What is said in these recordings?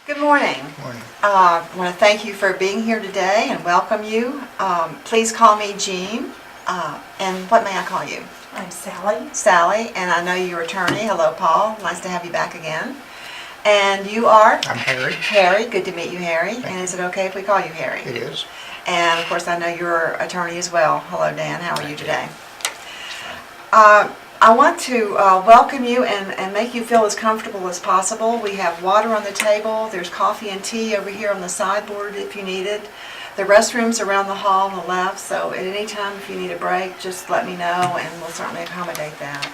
Good morning. Morning. I want to thank you for being here today and welcome you. Please call me Jean. And what may I call you? I'm Sally. Sally, and I know you're attorney. Hello, Paul. Nice to have you back again. And you are? I'm Harry. Harry. Good to meet you, Harry. Thank And you. is it okay if we call you Harry? It is. And of course, I know you're attorney as well. Hello, Dan. How are you today? I want to welcome you and make you feel as comfortable as possible. We have water on the table. There's coffee and tea over here on the sideboard if you need it. The restrooms around the hall on the left, so at any time if you need a break, just let me know and we'll certainly accommodate that.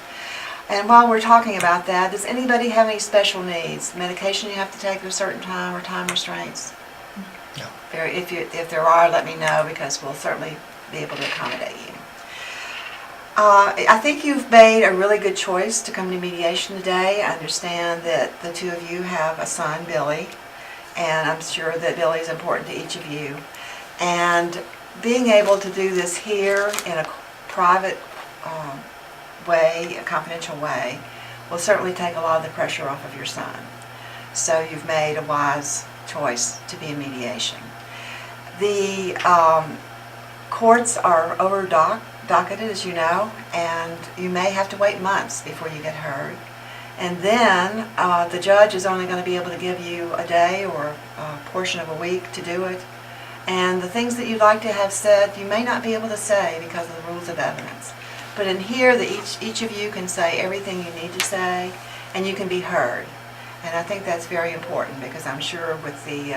And while we're talking about that, does anybody have any special needs? Medication you have to take at a certain time or time restraints? No. If there are, let me know because we'll certainly be able to accommodate you. I think you've made a really good choice to come to mediation today. I understand that the two of you have a son, Billy, and I'm sure that Billy is important to each of you. And being able to do this here in a private way, a confidential way, will certainly take a lot of the pressure off of your son. So you've made a wise choice to be in mediation. The courts are docketed, as you know, and you may have to wait months before you get heard. And then the judge is only going to be able to give you a day or a portion of a week to do it. And the things that you'd like to have said, you may not be able to say because of the rules of evidence. But in here, each of you can say everything you need to say, and you can be heard. And I think that's very important because I'm sure with the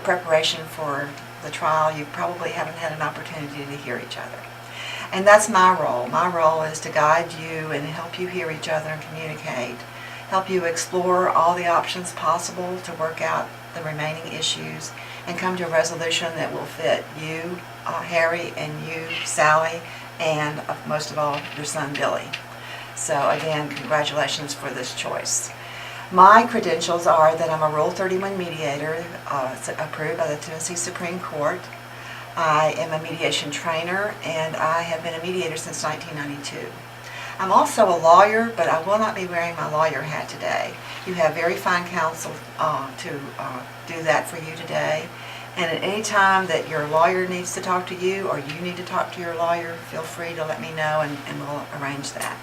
preparation for the trial, you probably haven't had an opportunity to hear each other. And that's my role. My role is to guide you and help you hear each other and communicate, help you explore all the options possible to work out the remaining issues and come to a resolution that will fit you, Harry, and you, Sally, and most of all, your son, Billy. So again, congratulations for this choice. My credentials are that I'm a Rule 31 mediator approved by the Tennessee Supreme Court. I am a mediation trainer, and I have been a mediator since 1992. I'm also a lawyer, but I will not be wearing my lawyer hat today. You have very fine counsel to do that for you today. And at any time that your lawyer needs to talk to you or you need to talk to your lawyer, feel free to let me know and we'll arrange that.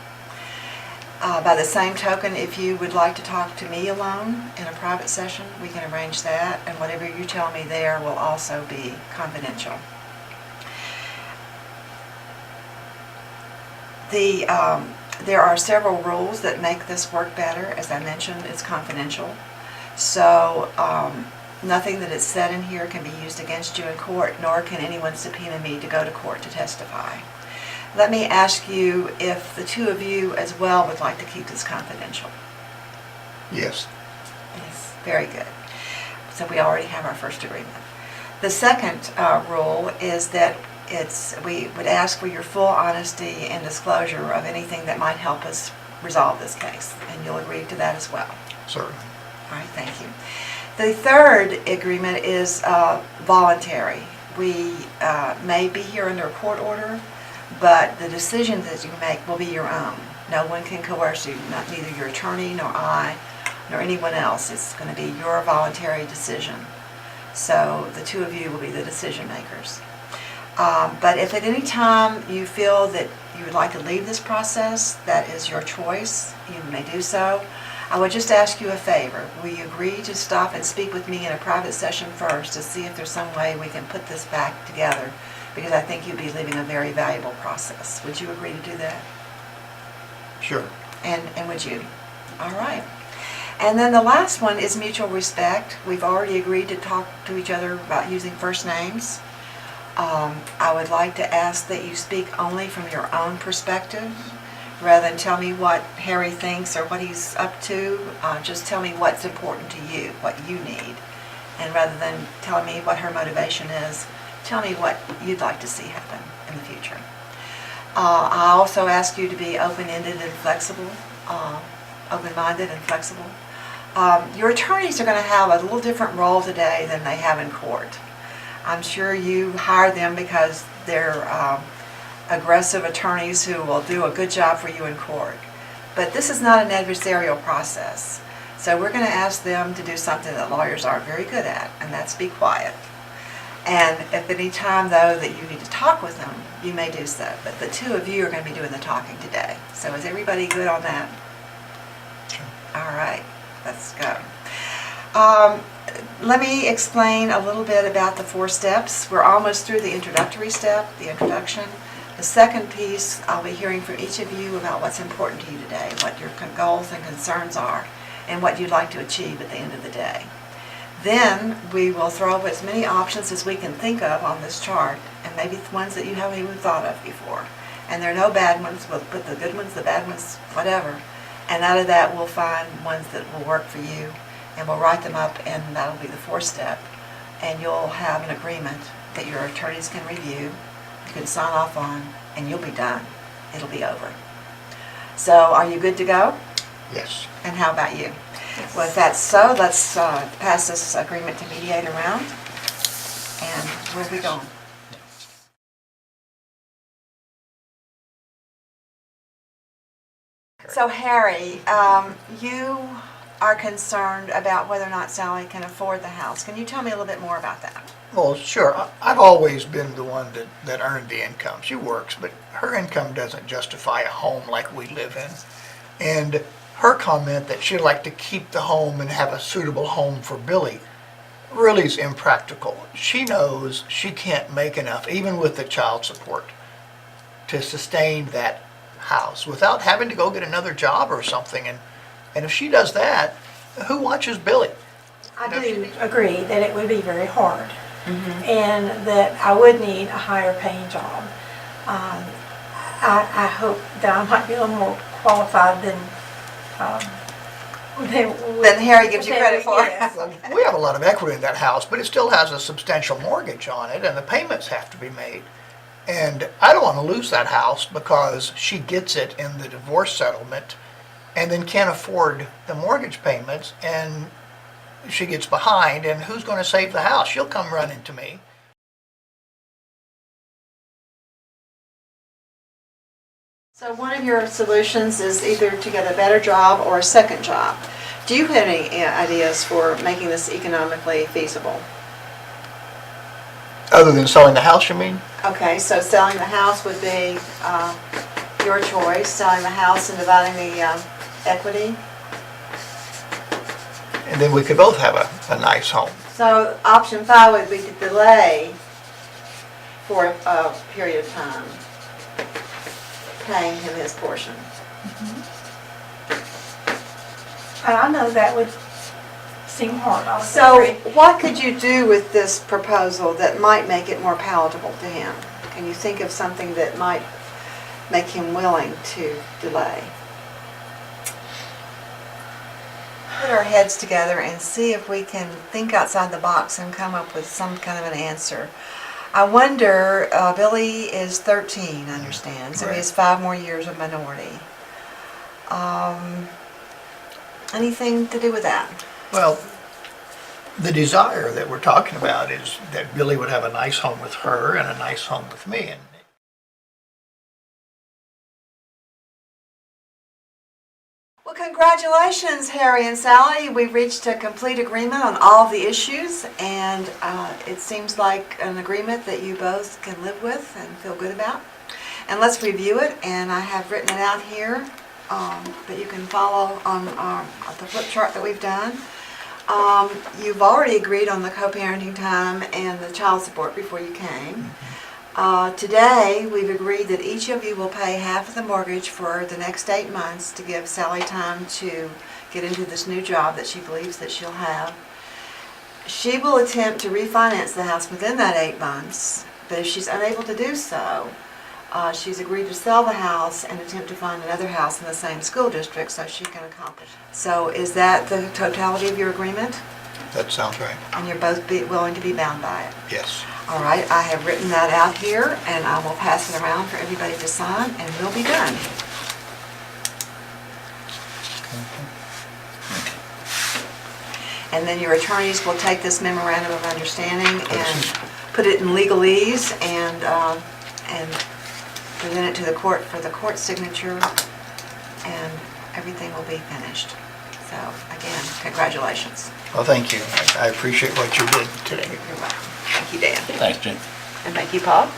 By the same token, if you would like to talk to me alone in a private session, we can arrange that, and whatever you tell me there will also be confidential. There are several rules that make this work better. As I mentioned, it's confidential. So nothing that is said in here can be used against you in court, nor can anyone subpoena me to go to court to testify. Let me ask you if the two of you as well would like to keep this confidential. Yes. Yes, very good. So we already have our first agreement. The second rule is that we would ask for your full honesty and disclosure of anything that might help us resolve this case, and you'll agree to that as well. Certainly. All right, thank you. The third agreement is voluntary. We may be here under a court order, but the decisions that you make will be your own. No one can coerce you, neither your attorney nor I nor anyone else. It's going to be your voluntary decision. So the two of you will be the decision makers. But if at any time you feel that you would like to leave this process, that is your choice. You may do so. I would just ask you a favor. Will you agree to stop and speak with me in a private session first to see if there's some way we can put this back together? Because I think you'd be leaving a very valuable process. Would you agree to do that? Sure. And would you? All right. And then the last one is mutual respect. We've already agreed to talk to each other about using first names. I would like to ask that you speak only from your own perspective, rather than tell me what Harry thinks or what he's up to. Just tell me what's important to you, what you need. And rather than tell me what her motivation is, tell me what you'd like to see happen in the future. I also ask you to be open-ended and flexible, open-minded and flexible. Your attorneys are going to have a little different role today than they have in court. I'm sure you hired them because they're aggressive attorneys who will do a good job for you in court. But this is not an adversarial process. So we're going to ask them to do something that lawyers aren't very good at, and that's be quiet. And if any time, though, that you need to talk with them, you may do so. But the two of you are going to be doing the talking today. So is everybody good on that? Sure. All right, let's go. Let me explain a little bit about the 4 steps. We're almost through the introductory step, the introduction. The second piece, I'll be hearing from each of you about what's important to you today, what your goals and concerns are, and what you'd like to achieve at the end of the day. Then we will throw up as many options as we can think of on this chart, and maybe ones that you haven't even thought of before. And there are no bad ones, we'll put the good ones, the bad ones, whatever. And out of that, we'll find ones that will work for you, and we'll write them up, and that'll be the 4th step. And you'll have an agreement that your attorneys can review, you can sign off on, and you'll be done. It'll be over. So are you good to go? Yes. And how about you? Well, if that's so, let's pass this agreement to mediate around. And where are we going? So Harry, you are concerned about whether or not Sally can afford the house. Can you tell me a little bit more about that? Well, sure. I've always been the one that earned the income. She works, but her income doesn't justify a home like we live in. And her comment that she'd like to keep the home and have a suitable home for Billy really is impractical. She knows she can't make enough, even with the child support, to sustain that house without having to go get another job or something. And if she does that, who watches Billy? I do agree that it would be very hard, and that I would need a higher paying job. I hope that I might be a little more qualified than Harry gives you credit for. Yes. We have a lot of equity in that house, but it still has a substantial mortgage on it, and the payments have to be made. And I don't want to lose that house because she gets it in the divorce settlement and then can't afford the mortgage payments, and she gets behind, and who's going to save the house? She'll come running to me. So one of your solutions is either to get a better job or a second job. Do you have any ideas for making this economically feasible? Other than selling the house, you mean? Okay, so selling the house would be your choice, selling the house and dividing the equity. And then we could both have a nice home. So option 5 would be to delay for a period of time, paying him his portion. And I know that would seem hard. I would So agree. what could you do with this proposal that might make it more palatable to him? Can you think of something that might make him willing to delay? Put our heads together and see if we can think outside the box and come up with some kind of an answer. I wonder, Billy is 13, I understand, so he has 5 more years of minority. Anything to do with that? Well, the desire that we're talking about is that Billy would have a nice home with her and a nice home with me. And Well, congratulations, Harry and Sally. We've reached a complete agreement on all of the issues, and it seems like an agreement that you both can live with and feel good about. And let's review it, and I have written it out here that you can follow on the flip chart that we've done. You've already agreed on the co-parenting time and the child support before you came. Today, we've agreed that each of you will pay half of the mortgage for the next 8 months to give Sally time to get into this new job that she believes that she'll have. She will attempt to refinance the house within that 8 months, but if she's unable to do so, she's agreed to sell the house and attempt to find another house in the same school district so she can accomplish it. So is that the totality of your agreement? that sounds right. And you're both willing to be bound by it? Yes. All right, I have written that out here, and I will pass it around for everybody to sign, and we'll be done. And then your attorneys will take this memorandum of understanding and put it in legalese and present it to the court for the court signature, and everything will be finished. So again, congratulations. Well, thank you. I appreciate what you did today. You're welcome. Thank you, Dan. Thanks, Jim. And thank you, Paul.